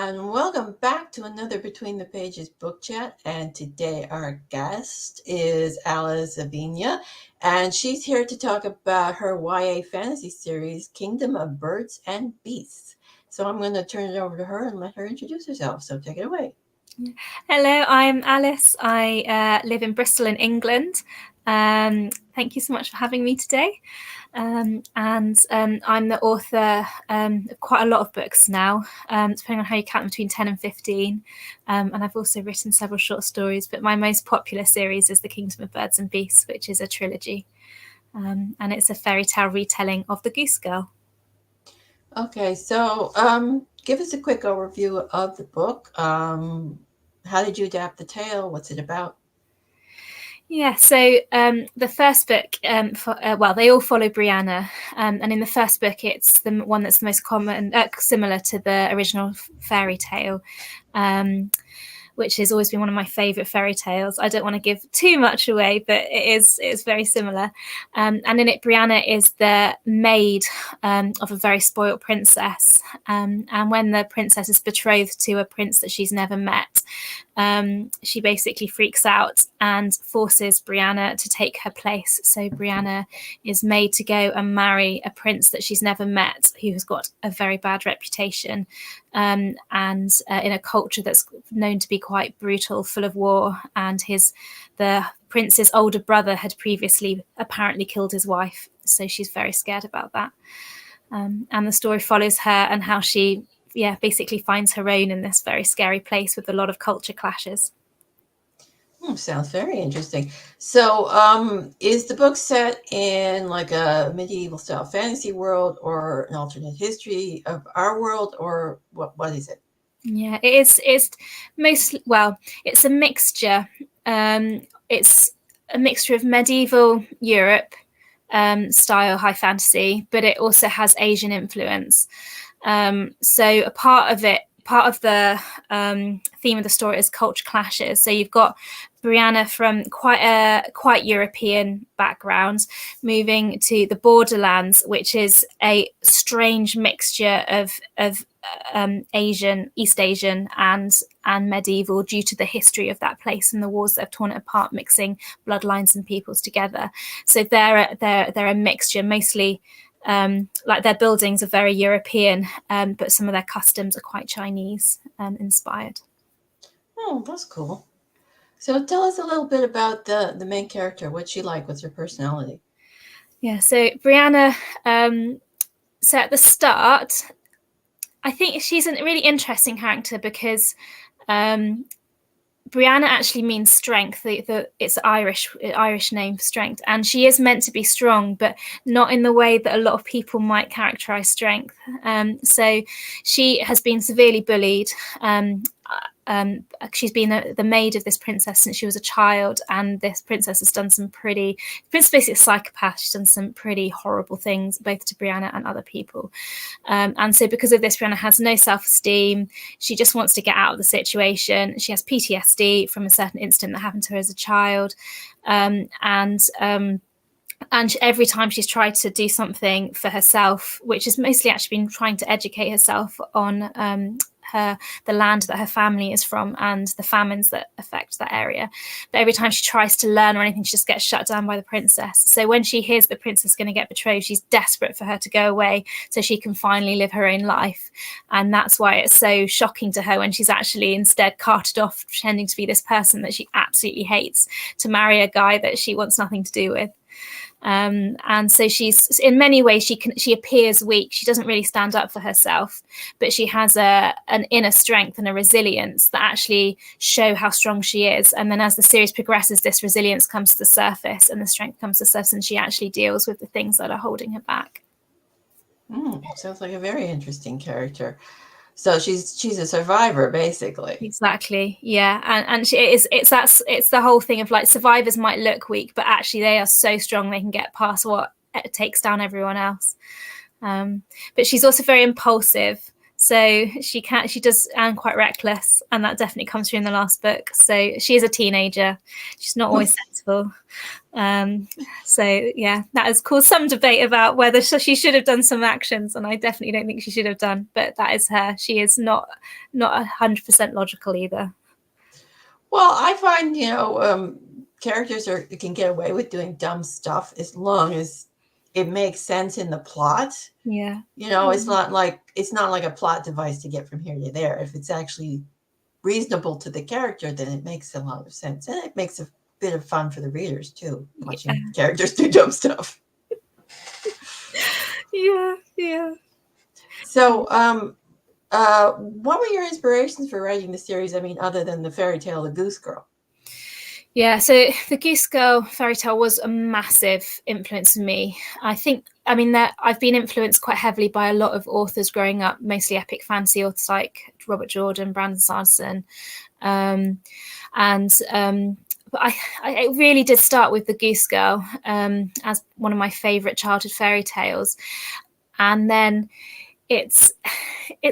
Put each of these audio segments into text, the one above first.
And welcome back to another Between the Pages book chat. And today our guest is Alice Ivinya, and she's here to talk about her YA fantasy series, Kingdom of Birds and Beasts. So I'm going to turn it over to her and let her introduce herself. So take it away. Hello, I'm Alice. I live in Bristol in England. Thank you so much for having me today. I'm the author of quite a lot of books now, depending on how you count them, between 10 and 15. And I've also written several short stories, but my most popular series is The Kingdom of Birds and Beasts, which is a trilogy. And it's a fairy tale retelling of the Goose Girl. Okay, so give us a quick overview of the book. How did you adapt the tale? What's it about? Yeah, so the first book, they all follow Brianna, and in the first book, it's the one that's the most common, similar to the original fairy tale, which has always been one of my favourite fairy tales. I don't want to give too much away, but it's very similar. And in it, Brianna is the maid of a very spoilt princess. And when the princess is betrothed to a prince that she's never met, she basically freaks out and forces Brianna to take her place. So Brianna is made to go and marry a prince that she's never met, who has got a very bad reputation, and in a culture that's known to be quite brutal, full of war. And the prince's older brother had previously apparently killed his wife, so she's very scared about that. And the story follows her and how she basically finds her own in this very scary place with a lot of culture clashes. Sounds very interesting. So, is the book set in like a medieval style fantasy world or an alternate history of our world, or what is it? Yeah, it is. It's mostly, it's a mixture. It's a mixture of medieval Europe style high fantasy, but it also has Asian influence. So a part of the theme of the story is culture clashes. So you've got Brianna from quite European background moving to the borderlands, which is a strange mixture of East Asian and medieval, due to the history of that place and the wars that have torn it apart, mixing bloodlines and peoples together. So they're a mixture, mostly like their buildings are very European, but some of their customs are quite Chinese inspired. Oh, that's cool. So tell us a little bit about the main character. What's she like? What's her personality? Yeah, so Brianna, so at the start, I think she's a really interesting character because Brianna actually means strength. It's Irish name for strength, and she is meant to be strong, but not in the way that a lot of people might characterize strength. So she has been severely bullied. She's been the maid of this princess since she was a child, and this princess has done princess basically a psychopath. She's done some pretty horrible things, both to Brianna and other people. And so because of this, Brianna has no self-esteem. She just wants to get out of the situation. She has PTSD from a certain incident that happened to her as a child. And every time she's tried to do something for herself, which has mostly actually been trying to educate herself on the land that her family is from and the famines that affect that area. But every time she tries to learn or anything, she just gets shut down by the princess. So when she hears the princess is going to get betrothed, she's desperate for her to go away so she can finally live her own life. And that's why it's so shocking to her when she's actually instead carted off, pretending to be this person that she absolutely hates, to marry a guy that she wants nothing to do with. And so she's, in many ways, she appears weak. She doesn't really stand up for herself, but she has an inner strength and a resilience that actually show how strong she is. And then as the series progresses, this resilience comes to the surface and the strength comes to the surface, and she actually deals with the things that are holding her back. Sounds like a very interesting character. So she's a survivor, basically. Exactly, yeah, and it's the whole thing of like, survivors might look weak, but actually they are so strong they can get past what takes down everyone else. But she's also very impulsive, so she does quite reckless, and that definitely comes through in the last book. So she is a teenager. She's not always sensible. beautiful. So yeah, that has caused some debate about whether she should have done some actions, and I definitely don't think she should have done. But that is her. She is not 100% logical either. Well, I find characters can get away with doing dumb stuff as long as it makes sense in the plot. Yeah. It's not like a plot device to get from here to there. If it's actually reasonable to the character, then it makes a lot of sense, and it makes a bit of fun for the readers too, watching characters do dumb stuff. Yeah. So, what were your inspirations for writing the series? I mean, other than the fairy tale, The Goose Girl. Yeah, so the Goose Girl fairy tale was a massive influence for me. That I've been influenced quite heavily by a lot of authors growing up, mostly epic fantasy authors like Robert Jordan, Brandon Sanderson, but I really did start with the Goose Girl as one of my favourite childhood fairy tales, and then it's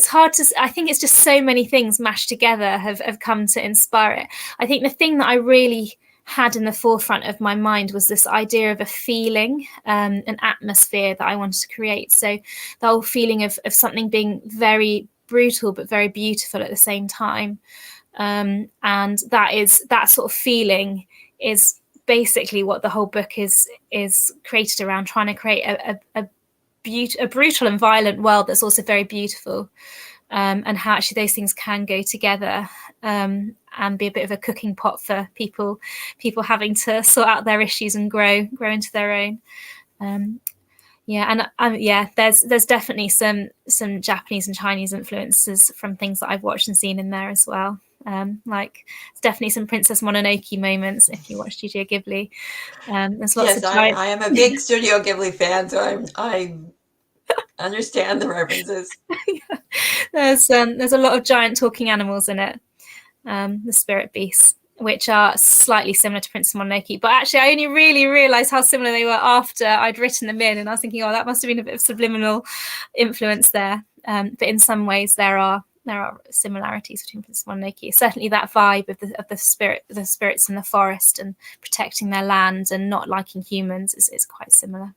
hard to, I think it's just so many things mashed together have come to inspire it. I think the thing that I really had in the forefront of my mind was this idea of a feeling, an atmosphere that I wanted to create. So the whole feeling of something being very brutal but very beautiful at the same time, and that sort of feeling is basically what the whole book is created around, trying to create a brutal and violent world that's also very beautiful, and how actually those things can go together, and be a bit of a cooking pot for people having to sort out their issues and grow into their own. There's definitely some Japanese and Chinese influences from things that I've watched and seen in there as well. Like there's definitely some Princess Mononoke moments if you watch Studio Ghibli. There's lots of I am a big Studio Ghibli fan, so I understand the references. There's a lot of giant talking animals in it, the spirit beasts, which are slightly similar to Princess Mononoke. But actually, I only really realised how similar they were after I'd written them in, and I was thinking, oh, that must have been a bit of subliminal influence there. But in some ways, there are similarities between Princess Mononoke. Certainly, that vibe of the spirits in the forest and protecting their land and not liking humans is quite similar.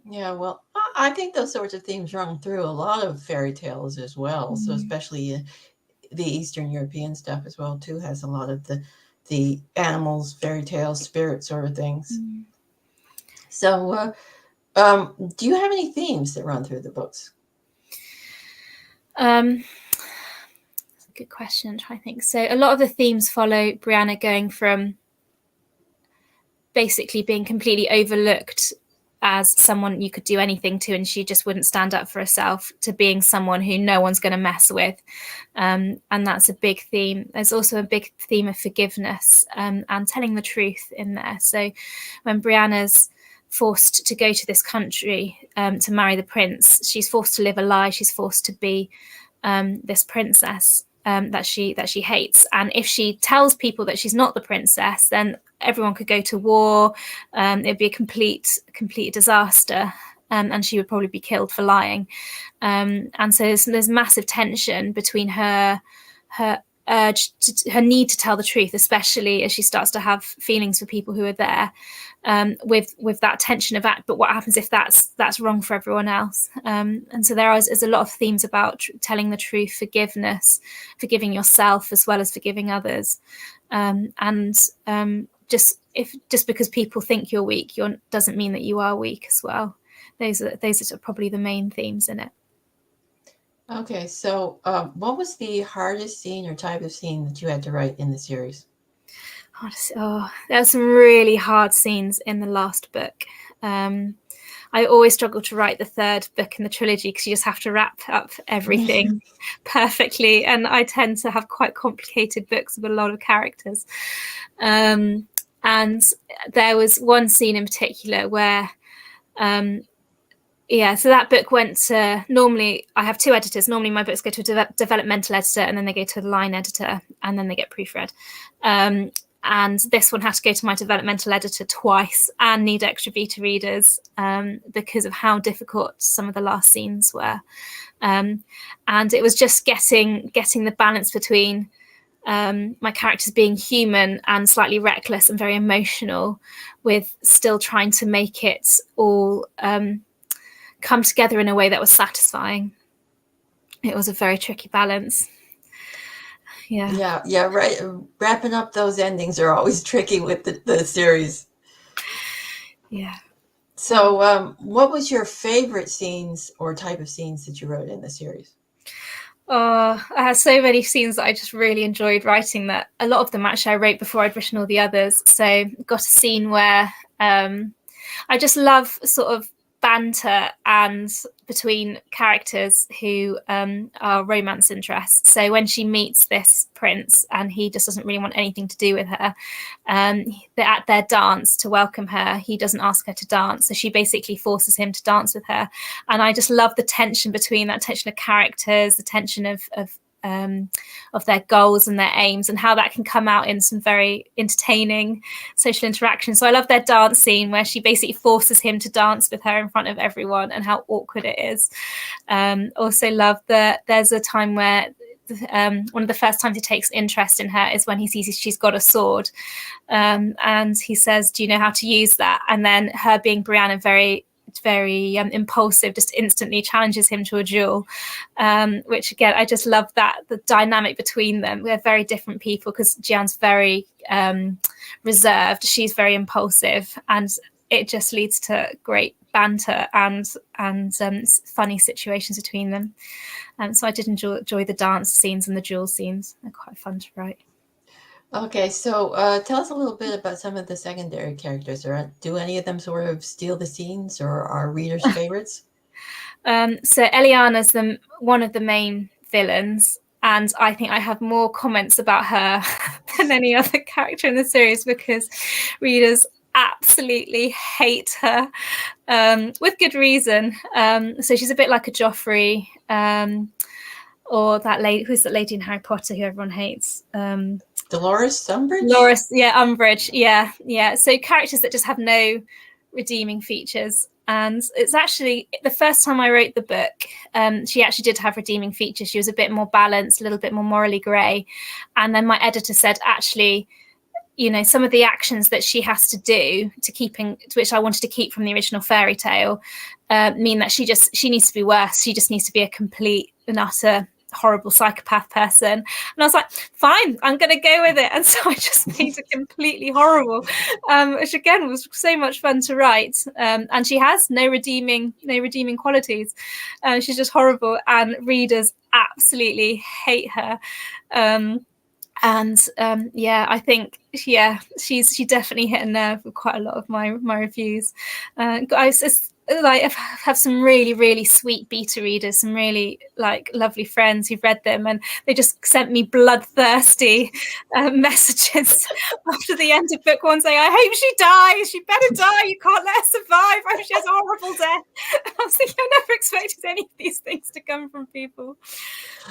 Yeah, well, I think those sorts of themes run through a lot of fairy tales as well. So especially the Eastern European stuff as well too has a lot of the animals, fairy tales, spirit sort of things. So, do you have any themes that run through the books? That's a good question. I'm trying to think. So a lot of the themes follow Brianna going from basically being completely overlooked as someone you could do anything to and she just wouldn't stand up for herself, to being someone who no one's going to mess with, and that's a big theme. There's also a big theme of forgiveness, and telling the truth in there. So when Brianna's forced to go to this country to marry the prince, she's forced to live a lie. She's forced to be this princess that she hates, and if she tells people that she's not the princess, then everyone could go to war. It'd be a complete disaster, and she would probably be killed for lying. And so there's massive tension between her urge her need to tell the truth, especially as she starts to have feelings for people who are there, with that tension of act. But what happens if that's wrong for everyone else? And so there's a lot of themes about telling the truth, forgiveness, forgiving yourself as well as forgiving others, just because people think you're weak, doesn't mean that you are weak as well. Those are probably the main themes in it. Okay, so what was the hardest scene or type of scene that you had to write in the series? There are some really hard scenes in the last book. I always struggle to write the third book in the trilogy because you just have to wrap up everything perfectly, and I tend to have quite complicated books with a lot of characters. And there was one scene in particular where so that book went to, normally I have two editors. Normally my books go to a developmental editor and then they go to the line editor and then they get proofread. And this one had to go to my developmental editor twice and need extra beta readers because of how difficult some of the last scenes were. And it was just getting the balance between my characters being human and slightly reckless and very emotional, with still trying to make it all come together in a way that was satisfying. It was a very tricky balance. Yeah, right. Wrapping up those endings are always tricky with the series. Yeah. So, what was your favorite scenes or type of scenes that you wrote in the series? Oh, I had so many scenes that I just really enjoyed writing, that a lot of them actually I wrote before I'd written all the others. So got a scene where I just love sort of banter and between characters who are romance interests. So when she meets this prince and he just doesn't really want anything to do with her, they're at their dance to welcome her. He doesn't ask her to dance, so she basically forces him to dance with her. And I just love the tension between that tension of characters, the tension of their goals and their aims, and how that can come out in some very entertaining social interaction. So I love their dance scene where she basically forces him to dance with her in front of everyone, and how awkward it is. Also love that there's a time where one of the first times he takes interest in her is when he sees she's got a sword, and he says, "Do you know how to use that?" And then her, being Brianna, very impulsive, just instantly challenges him to a duel, which again, I just love that the dynamic between them. They're very different people, because Jian's very reserved, she's very impulsive, and it just leads to great banter and funny situations between them. So I did enjoy the dance scenes and the duel scenes. They're quite fun to write. Okay, so tell us a little bit about some of the secondary characters. Do any of them sort of steal the scenes or are readers' favorites? So Eliana's one of the main villains, and I think I have more comments about her than any other character in the series, because readers absolutely hate her, with good reason. So she's a bit like a Joffrey, or that lady, who's that lady in Harry Potter who everyone hates? Dolores Umbridge? Loris, yeah, Umbridge, yeah. So characters that just have no redeeming features. And it's actually the first time I wrote the book, she actually did have redeeming features. She was a bit more balanced, a little bit more morally grey. And then my editor said, actually, some of the actions that she has to do which I wanted to keep from the original fairy tale, mean that she needs to be worse. She just needs to be a complete and utter horrible psychopath person. And I was like, fine, I'm going to go with it. And so I just made her completely horrible, which again was so much fun to write. And she has no redeeming qualities. She's just horrible, and readers absolutely hate her. I think she definitely hit a nerve with quite a lot of my reviews. I have some really, really sweet beta readers, some really lovely friends who've read them, and they just sent me bloodthirsty messages after the end of book one saying, "I hope she dies. She better die. You can't let her survive. I hope she has a horrible death." I was thinking, I never expected any of these things to come from people.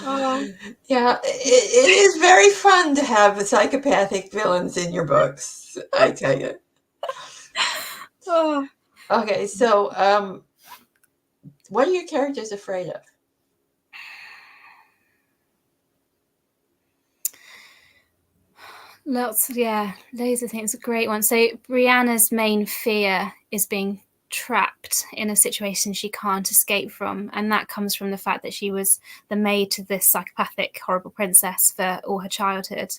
Yeah, it is very fun to have psychopathic villains in your books, I tell you. Oh. Okay, so what are your characters afraid of? Lots of things. A great one. So Brianna's main fear is being trapped in a situation she can't escape from, and that comes from the fact that she was the maid to this psychopathic, horrible princess for all her childhood,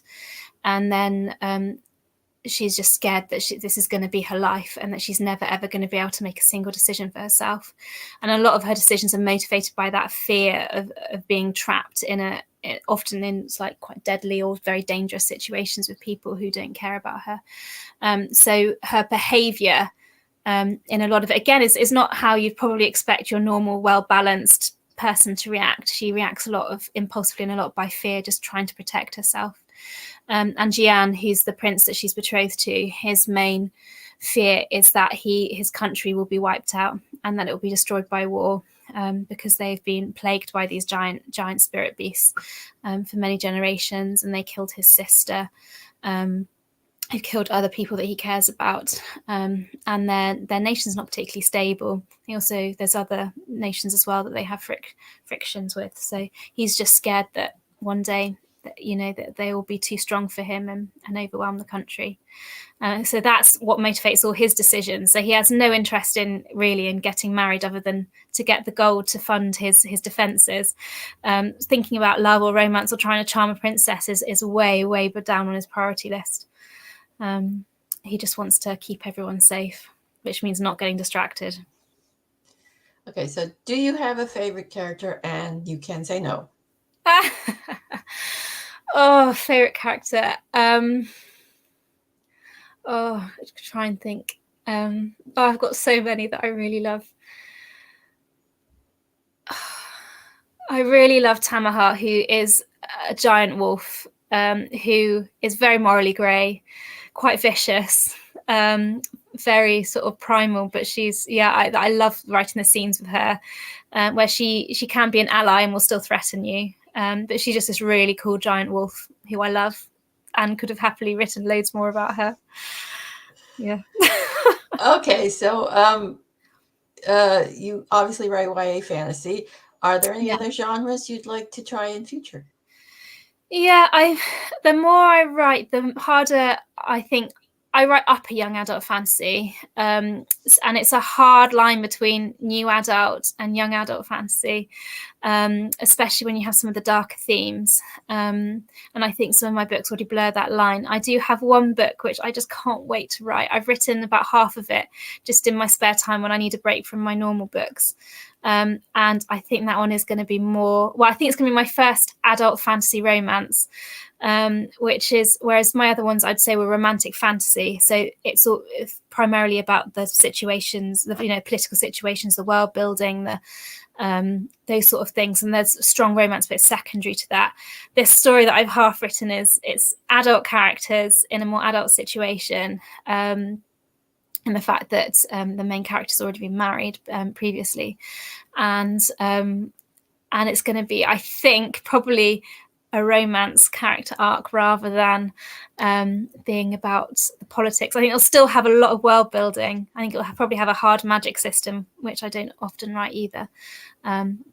and then she's just scared that this is going to be her life, and that she's never ever going to be able to make a single decision for herself. And a lot of her decisions are motivated by that fear of being trapped often in quite deadly or very dangerous situations with people who don't care about her. So her behavior, in a lot of it, again, is not how you'd probably expect your normal, well-balanced person to react. She reacts a lot of impulsively and a lot by fear, just trying to protect herself. And Jian, who's the prince that she's betrothed to, his main fear is that his country will be wiped out, and that it will be destroyed by war, because they've been plagued by these giant spirit beasts for many generations, and they killed his sister. Who killed other people that he cares about, and their nation's not particularly stable. There's other nations as well that they have frictions with. So he's just scared that one day that they will be too strong for him and overwhelm the country. So that's what motivates all his decisions. So he has no interest in getting married other than to get the gold to fund his defences. Thinking about love or romance or trying to charm a princess is way down on his priority list. He just wants to keep everyone safe, which means not getting distracted. Okay, so do you have a favorite character? And you can say no. Oh, favorite character. Try and think. I've got so many that I really love. I really love Tamaha, who is a giant wolf, who is very morally grey, quite vicious, very sort of primal. But I love writing the scenes with her, where she can be an ally and will still threaten you. But she's just this really cool giant wolf who I love, and could have happily written loads more about her. Yeah. Okay, so you obviously write YA fantasy. Are there any other genres you'd like to try in future? Yeah, the more I write, the harder I think. I write upper young adult fantasy, and it's a hard line between new adult and young adult fantasy, especially when you have some of the darker themes. And I think some of my books already blur that line. I do have one book which I just can't wait to write. I've written about half of it just in my spare time when I need a break from my normal books. And I think that one is going to be I think it's going to be my first adult fantasy romance, which is, whereas my other ones I'd say were romantic fantasy. So it's primarily about the situations, the political situations, the world building, those sort of things. And there's strong romance, but it's secondary to that. This story that I've half written it's adult characters in a more adult situation. And the fact that the main character's already been married previously, and it's going to be, I think, probably a romance character arc rather than being about the politics. I think it'll still have a lot of world building. I think it'll probably have a hard magic system, which I don't often write either.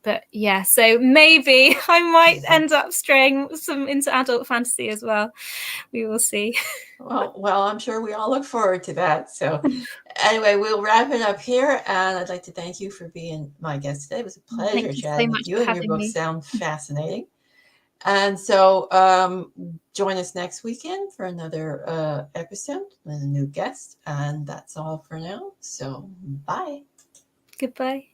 But yeah, so maybe I might end up straying some into adult fantasy as well. We will see. Well, I'm sure we all look forward to that. So anyway, we'll wrap it up here. And I'd like to thank you for being my guest today. It was a pleasure chatting with you, and your books sound fascinating. And so join us next weekend for another episode with a new guest. And that's all for now. So bye. Goodbye.